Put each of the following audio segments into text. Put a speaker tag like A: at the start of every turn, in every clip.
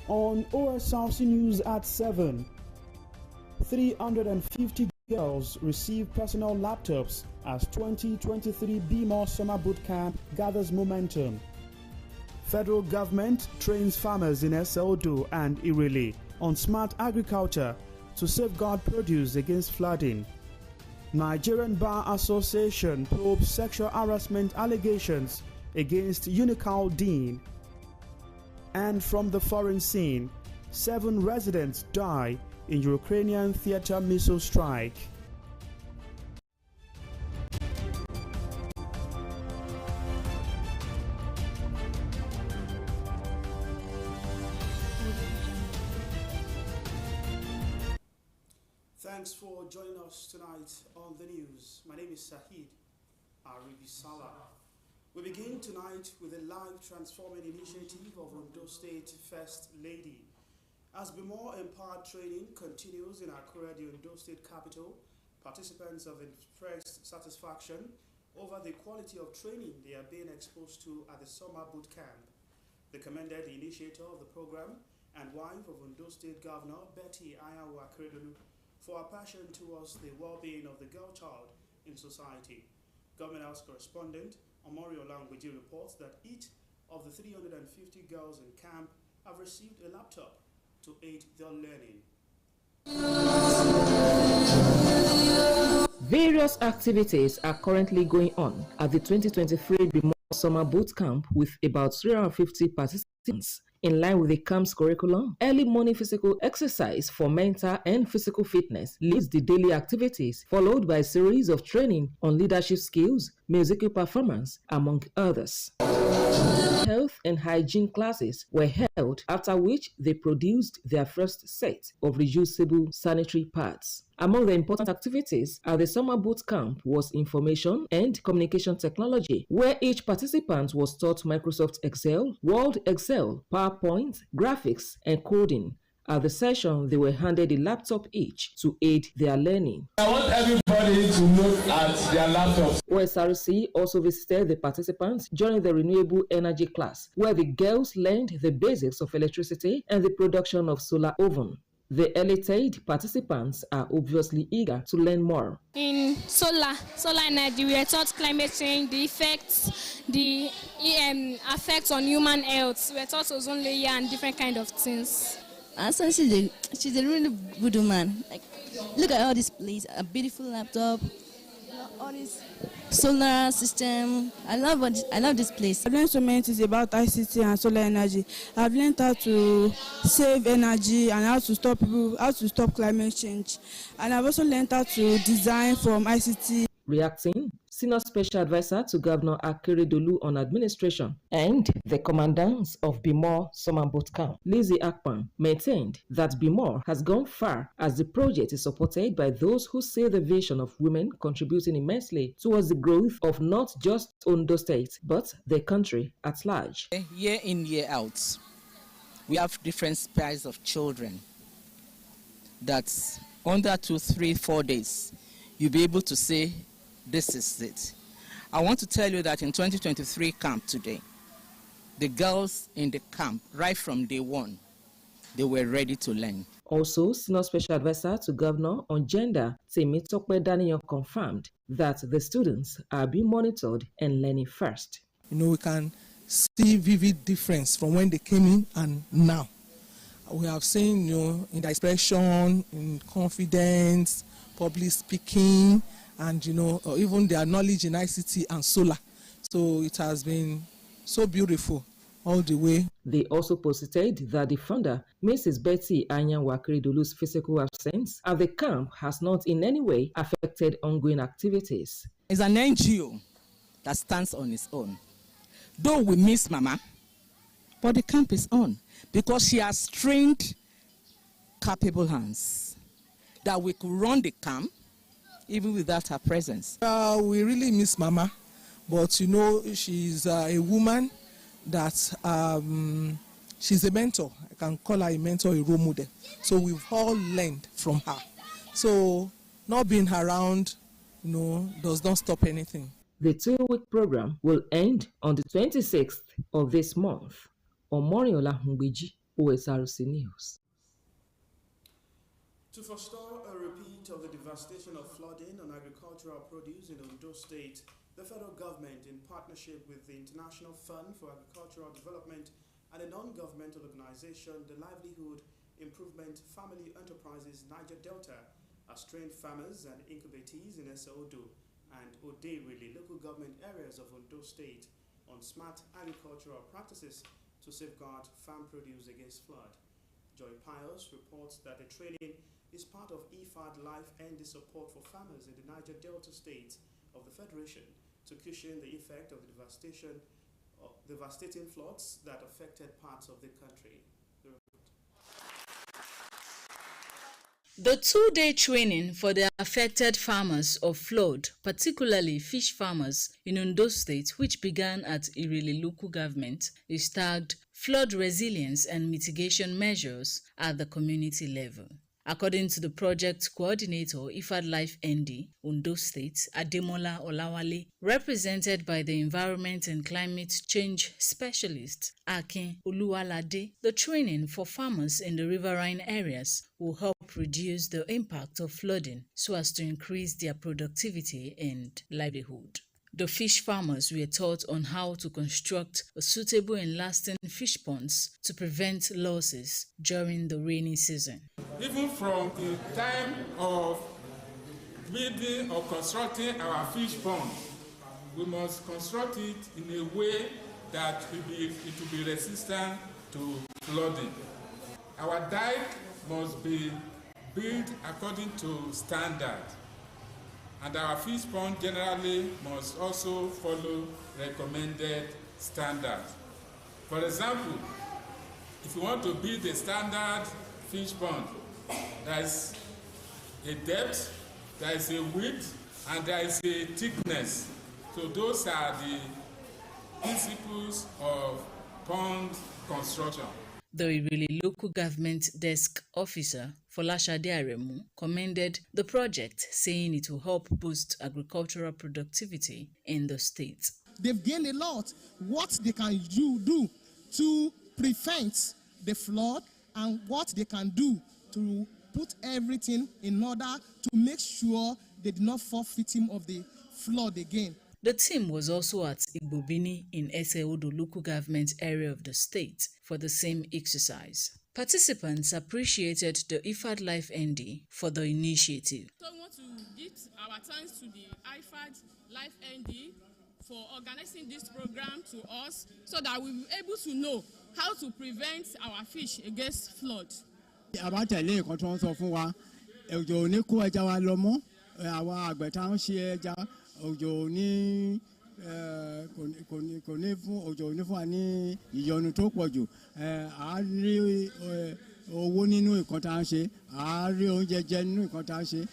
A: On Osrc News at 7, 350 girls receive personal laptops as 2023 BMO Summer Boot Camp gathers momentum. Federal government trains farmers in Eseodo and Irele on smart agriculture to safeguard produce against flooding. Nigerian Bar Association probes sexual harassment allegations against Unical Dean. And from the foreign scene, 7 residents die in Ukrainian theater missile strike. Thanks for joining us tonight on the news. My name is Sahid Aribisala. We begin tonight with a life transforming initiative of Ondo State First Lady. As BMO Empowered Training continues in Akure, the Ondo State capital, participants have expressed satisfaction over the quality of training they are being exposed to at the summer boot camp. They commended the initiator of the program and wife of Ondo State Governor Betty Ayawu Akeredolu for her passion towards the well-being of the girl child in society. Government House correspondent Omori Olangweji reports that each of the 350 girls in camp have received a laptop to aid their learning.
B: Various activities are currently going on at the 2023 BMO Summer Boot Camp with about 350 participants. In line with the camp's curriculum, early morning physical exercise for mental and physical fitness leads the daily activities, followed by a series of training on leadership skills, musical performance, among others. Health and hygiene classes were held, after which they produced their first set of reusable sanitary pads. Among the important activities at the summer boot camp was information and communication technology, where each participant was taught Microsoft Excel, Word Excel, PowerPoint, graphics, and coding. At the session, they were handed a laptop each to aid their learning.
C: I want everybody to look at their laptops.
B: Osrc also visited the participants during the renewable energy class, where the girls learned the basics of electricity and the production of solar oven. The elated participants are obviously eager to learn more.
D: In solar energy, we are taught climate change, the effects, the effects on human health. We are taught ozone layer and different kind of things.
E: So she's a really good woman. Like, look at all this place, a beautiful laptop, all this solar system. I love this place.
F: I've learned so many things about ICT and solar energy. I've learned how to save energy and how to stop climate change. And I've also learned how to design from ICT.
B: Reacting, Senior Special Advisor to Governor Akeredolu on Administration and the commandants of BMO Summer Boot Camp, Lizzie Akpan, maintained that BMO has gone far as the project is supported by those who see the vision of women contributing immensely towards the growth of not just Ondo State, but the country at large.
G: Year in, year out, we have different pairs of children that under 2, 3, 4 days, you'll be able to say, this is it. I want to tell you that in 2023 camp today, the girls in the camp, right from day one, they were ready to learn.
B: Also, Senior Special Advisor to Governor on Gender, Temitope Daniel, confirmed that the students are being monitored and learning first.
H: We can see vivid difference from when they came in and now. We have seen, in the expression, in confidence, public speaking, and even their knowledge in ICT and solar. So it has been so beautiful all the way.
B: They also posited that the founder, Mrs. Betty Ayawu Akeredolu's physical absence at the camp has not in any way affected ongoing activities.
G: It's an NGO that stands on its own. Though we miss Mama, but the camp is on because she has trained capable hands that we could run the camp even without her presence.
H: We really miss Mama, but she's a woman that she's a mentor. I can call her a mentor, a role model. So we've all learned from her. So not being around, does not stop anything.
B: The 2-week program will end on the 26th of this month. Omori Olangweji, Osrc News.
A: To forestall a repeat of the devastation of flooding on agricultural produce in Ondo State, the federal government, in partnership with the International Fund for Agricultural Development and a non-governmental organization, the Livelihood Improvement Family Enterprises Niger Delta, has trained farmers and incubatees in Odo and Odewele local government areas of Ondo State on smart agricultural practices to safeguard farm produce against flood. Joy Pius reports that the training is part of IFAD Life and the support for farmers in the Niger Delta states of the Federation to cushion the effect of the devastating floods that affected parts of the country.
I: The two-day training for the affected farmers of flood, particularly fish farmers in Ondo State, which began at Irele local government, is tagged Flood Resilience and Mitigation Measures at the community level. According to the project coordinator, IFAD Life ND, Ondo State, Ademola Olawale, represented by the Environment and Climate Change Specialist, Akin Oluwalade, the training for farmers in the riverine areas will help reduce the impact of flooding so as to increase their productivity and livelihood. The fish farmers were taught on how to construct a suitable and lasting fish ponds to prevent losses during the rainy season.
C: Even from the time of building or constructing our fish pond, we must construct it in a way that it will be resistant to flooding. Our dike must be built according to standard. And our fish pond generally must also follow recommended standards. For example, if you want to build a standard fish pond, there is a depth, there is a width, and there is a thickness. So those are the principles of pond construction.
I: The Irele local government desk officer, Folashade Aremu, commended the project, saying it will help boost agricultural productivity in the state.
H: They've gained a lot. What they can do to prevent the flood and what they can do to put everything in order to make sure they do not fall victim of the flood again.
I: The team was also at Igbobini in Odo local government area of the state for the same exercise. Participants appreciated the IFAD Life ND for the initiative.
J: So we want to give our thanks to the IFAD Life ND for organizing this program to us so that we will be able to know how to prevent our fish against flood.
K: Àbátẹ̀lé nǹkan tó ń sọ fún wa, òjò ò ní kó ẹja wa lọ mọ́, àwọn àgbẹ̀ tá ń ṣe ẹja, òjò ò ní fún wa ní ìyọnu tó pọ̀ jù, à á rí owó nínú nǹkan tá ń ṣe, à á rí oúnjẹ jẹ nínú nǹkan tá ń ṣe.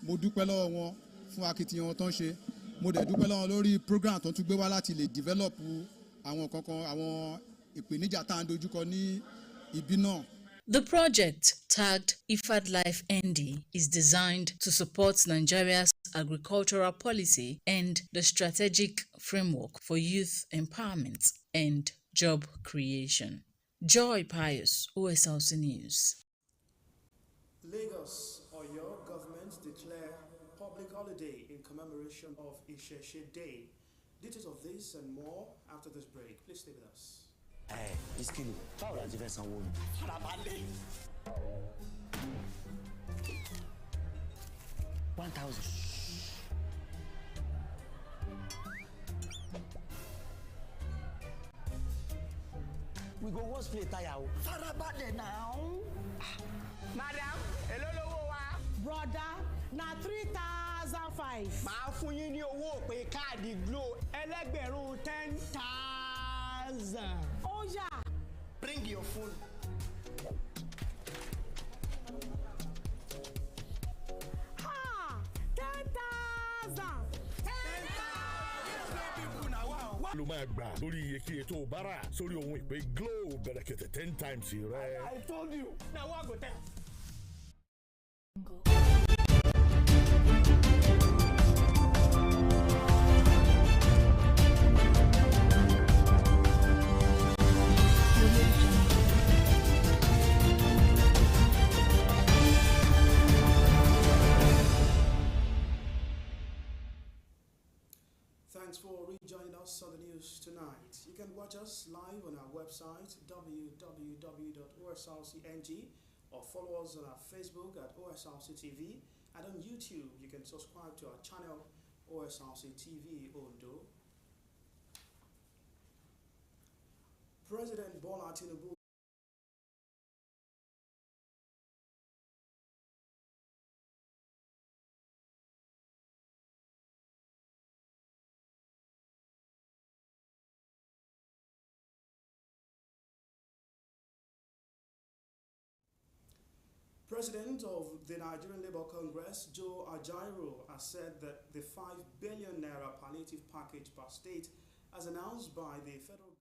L: Mo dúpẹ́ lọ́wọ́ wọn fún akitiyan wọn tó ń ṣe. Mo dẹ̀ dúpẹ́ lọ́wọ́ lórí program tó tún gbé wá láti lè develop àwọn kankan àwọn ìpèníjà tá à ń dojúkọ ní ibi náà.
I: The project, tagged IFAD Life ND, is designed to support Nigeria's agricultural policy and the strategic framework for youth empowerment and job creation. Joy Pius, Osrc News.
A: Lagos or your government declare public holiday in commemoration of Isheshe Day. Details of this and more after this break. Please stay with us.
M: Iskini, báwo la ti fẹ́ sanwó ni? Farabalẹ̀. 1,000. We go wash plate tire o. Farabalẹ̀ now.
N: Madam, èló lówó wa?
O: Brother, na 3,005.
N: Màá fún yín ní owó òpè káàdì Glo ẹlẹ́gbẹ̀rún 10,000.
O: Oh yeah.
N: Bring your phone.
O: Ha! 10,000.
P: 10,000. Ló máa gbà lórí iyekíye tó o bá rà sórí ohun ìpè Glo bẹ̀rẹ̀kẹ̀tẹ̀ 10 times rẹ.
N: I told you. Na what go tell?
A: Thanks for rejoining us on the news tonight. You can watch us live on our website www.osrc.ng or follow us on our Facebook at OSRC TV, and on YouTube you can subscribe to our channel OSRC TV Ondo. President Bola Tinubu President of the Nigerian Labour Congress, Joe Ajaero, has said that the 5 billion naira palliative package per state, as announced by the federal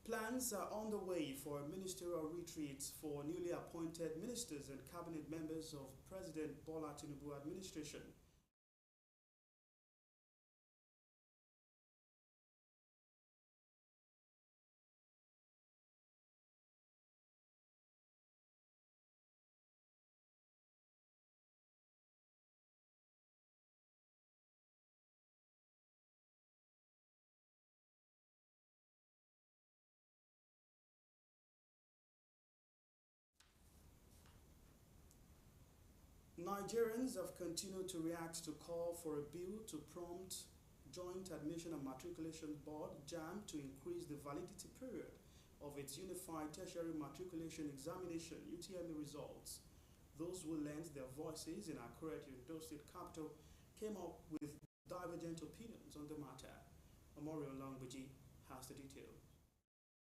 A: Plans are on the way for a ministerial retreat for newly appointed ministers and cabinet members of President Bola Tinubu administration. Nigerians have continued to react to call for a bill to prompt Joint Admission and Matriculation Board (JAMB) to increase the validity period of its Unified Tertiary Matriculation Examination (UTME) results. Those who lent their voices in Akure, Ondo State capital, came up with divergent opinions on the matter. Memorial Langbeji has the details.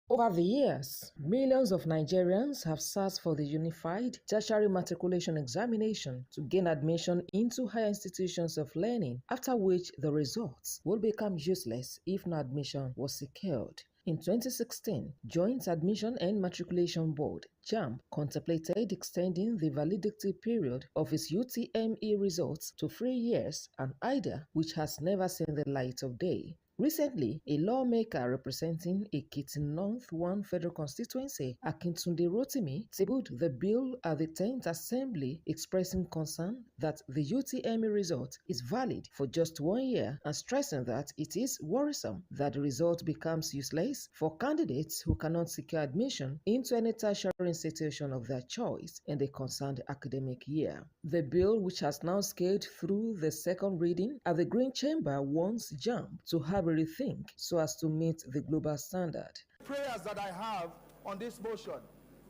B: Over the years, millions of Nigerians have searched for the Unified Tertiary Matriculation Examination to gain admission into higher institutions of learning, after which the results will become useless if no admission was secured. In 2016, Joint Admission and Matriculation Board (JAMB) contemplated extending the validity period of its UTME results to 3 years, an idea which has never seen the light of day. Recently, a lawmaker representing Ekiti North 1 Federal Constituency, Akintunde Rotimi, tabled the bill at the 10th Assembly, expressing concern that the UTME result is valid for just 1 year and stressing that it is worrisome that the result becomes useless for candidates who cannot secure admission into any tertiary institution of their choice in the concerned academic year. The bill, which has now scaled through the second reading at the Green Chamber, wants JAMB to have a rethink so as to meet the global standard.
Q: Prayers that I have on this motion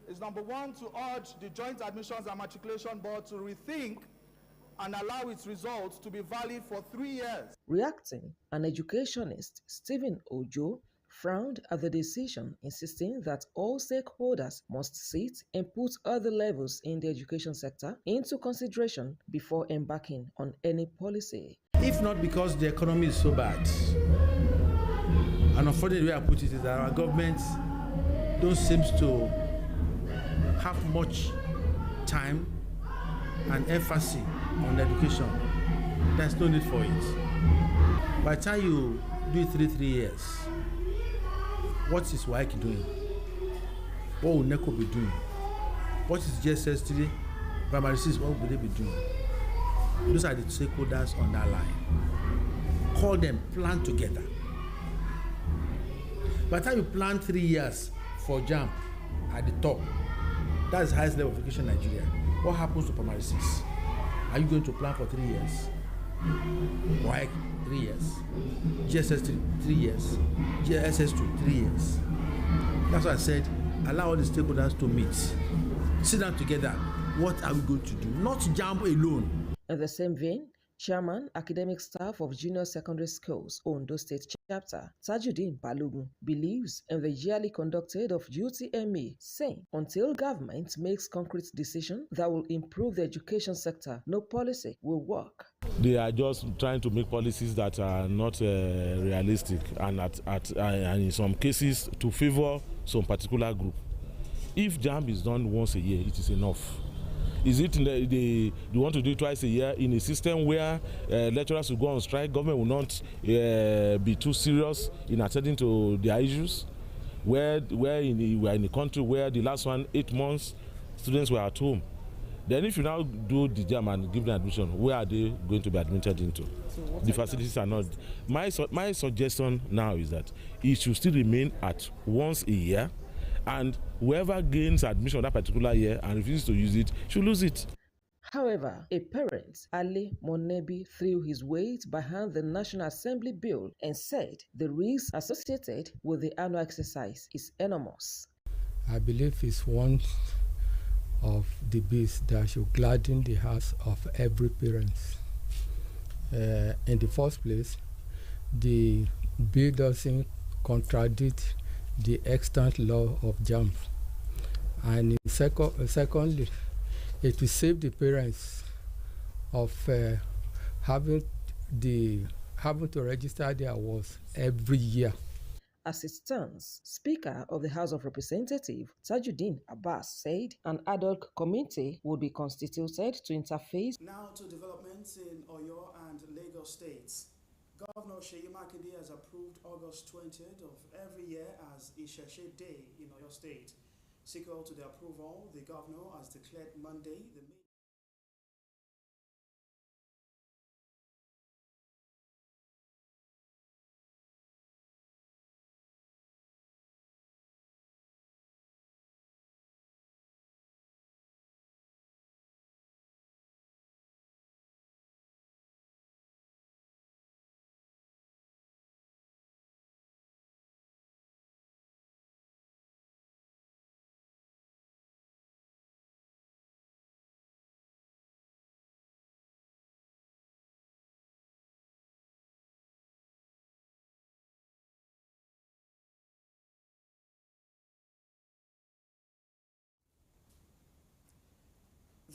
Q: is, number one, to urge the Joint Admissions and Matriculation Board to rethink and allow its results to be valid for 3 years.
B: Reacting, an educationist, Stephen Ojo, frowned at the decision, insisting that all stakeholders must sit and put other levels in the education sector into consideration before embarking on any policy.
R: If not because the economy is so bad, and unfortunately the way I put it is that our government don't seem to have much time and emphasis on education. There's no need for it. By the time you do it 3 years, what is WAEC doing? What will NECO be doing? What is GSS3, primary 6, what will they be doing? Those are the stakeholders on that line. Call them, plan together. By the time you plan 3 years for JAMB at the top, that is the highest level of education in Nigeria. What happens to primary 6? Are you going to plan for 3 years? WAEC, 3 years. GSS 3 years. GSS 2, 3 years. That's why I said allow all the stakeholders to meet, sit down together. What are we going to do? Not jump alone.
B: In the same vein, Chairman, Academic Staff of Junior Secondary Schools, Ondo State Chapter, Tajuddin Balogun, believes in the yearly conducted of UTME, saying, until government makes concrete decisions that will improve the education sector, no policy will work.
P: They are just trying to make policies that are not realistic and and in some cases to favor some particular group. If JAMB is done once a year, it is enough. Is it they want to do it twice a year in a system where lecturers will go on strike, government will not be too serious in attending to their issues? We are in a country where the last 8 months, students were at home. Then if you now do the JAMB and give them admission, where are they going to be admitted into? The facilities are not. My suggestion now is that it should still remain at once a year, and whoever gains admission that particular year and refuses to use it should lose it.
B: However, a parent, Ali Monebi, threw his weight behind the National Assembly bill and said the risk associated with the annual exercise is enormous.
S: I believe it's one of the bills that should gladden the hearts of every parent. In the first place, the bill doesn't contradict the extant law of JAMB, and secondly, it will save the parents of having to register their awards every year.
B: As it stands, Speaker of the House of Representatives, Tajuddin Abbas, said an ad hoc committee would be constituted to interface.
A: Now to developments in Oyo and Lagos states. Governor Seyi Makinde has approved August 20th of every year as Isheshe Day in Oyo State. Sequel to the approval, the governor has declared Monday the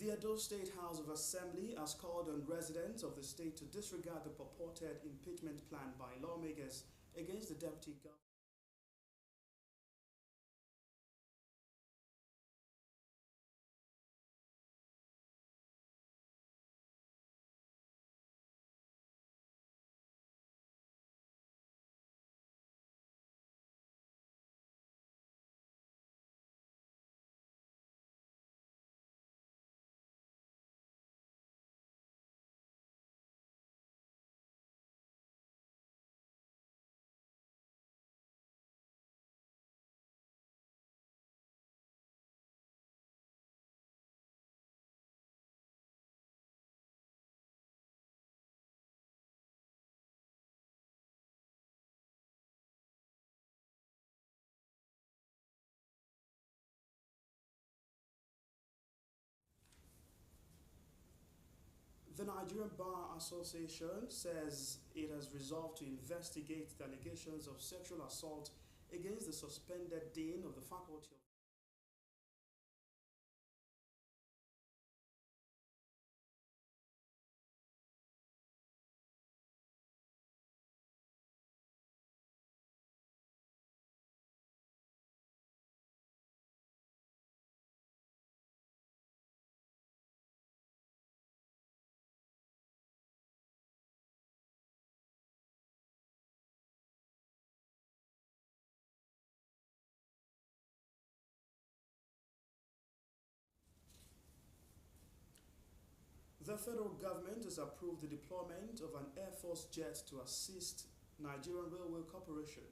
A: The Edo State House of Assembly has called on residents of the state to disregard the purported impeachment plan by lawmakers against the deputy governor. The Nigerian Bar Association says it has resolved to investigate the allegations of sexual assault against the suspended dean of the Faculty of The federal government has approved the deployment of an Air Force jet to assist Nigerian Railway Corporation.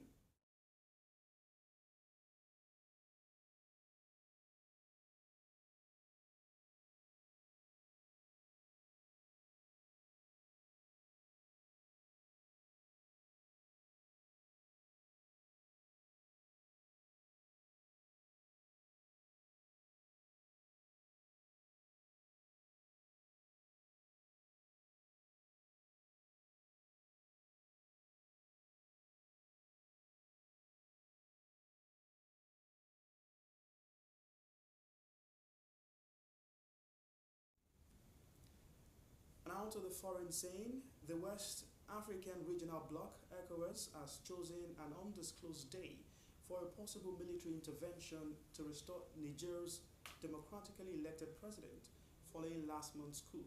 A: Now to the foreign scene. The West African Regional Bloc, ECOWAS, has chosen an undisclosed day for a possible military intervention to restore Niger's democratically elected president following last month's coup.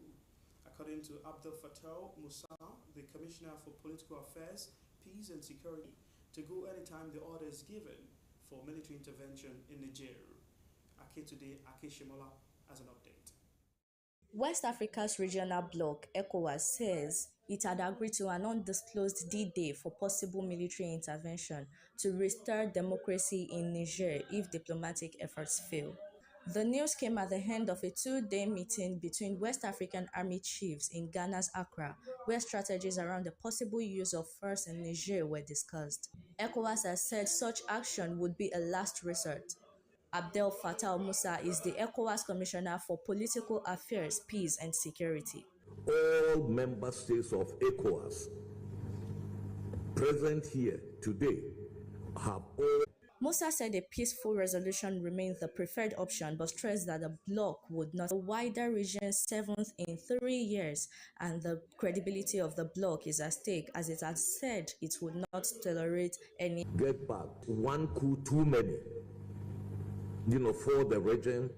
A: According to Abdel Fattah Musa, the Commissioner for Political Affairs, Peace and Security, to go anytime the order is given for military intervention in Niger. Today, Akeshimola has an update.
T: West Africa's regional bloc, ECOWAS, says it had agreed to an undisclosed D-Day for possible military intervention to restore democracy in Niger if diplomatic efforts fail. The news came at the end of a two-day meeting between West African army chiefs in Ghana's Accra, where strategies around the possible use of force in Niger were discussed. ECOWAS has said such action would be a last resort. Abdel Fattah Musa is the ECOWAS Commissioner for Political Affairs, Peace and Security.
U: All member states of ECOWAS present here today have all...
T: Musa said a peaceful resolution remains the preferred option, but stressed that the bloc would not. The wider region's seventh in 3 years, and the credibility of the bloc is at stake, as it has said it would not tolerate any.
U: Get back one coup too many, for the region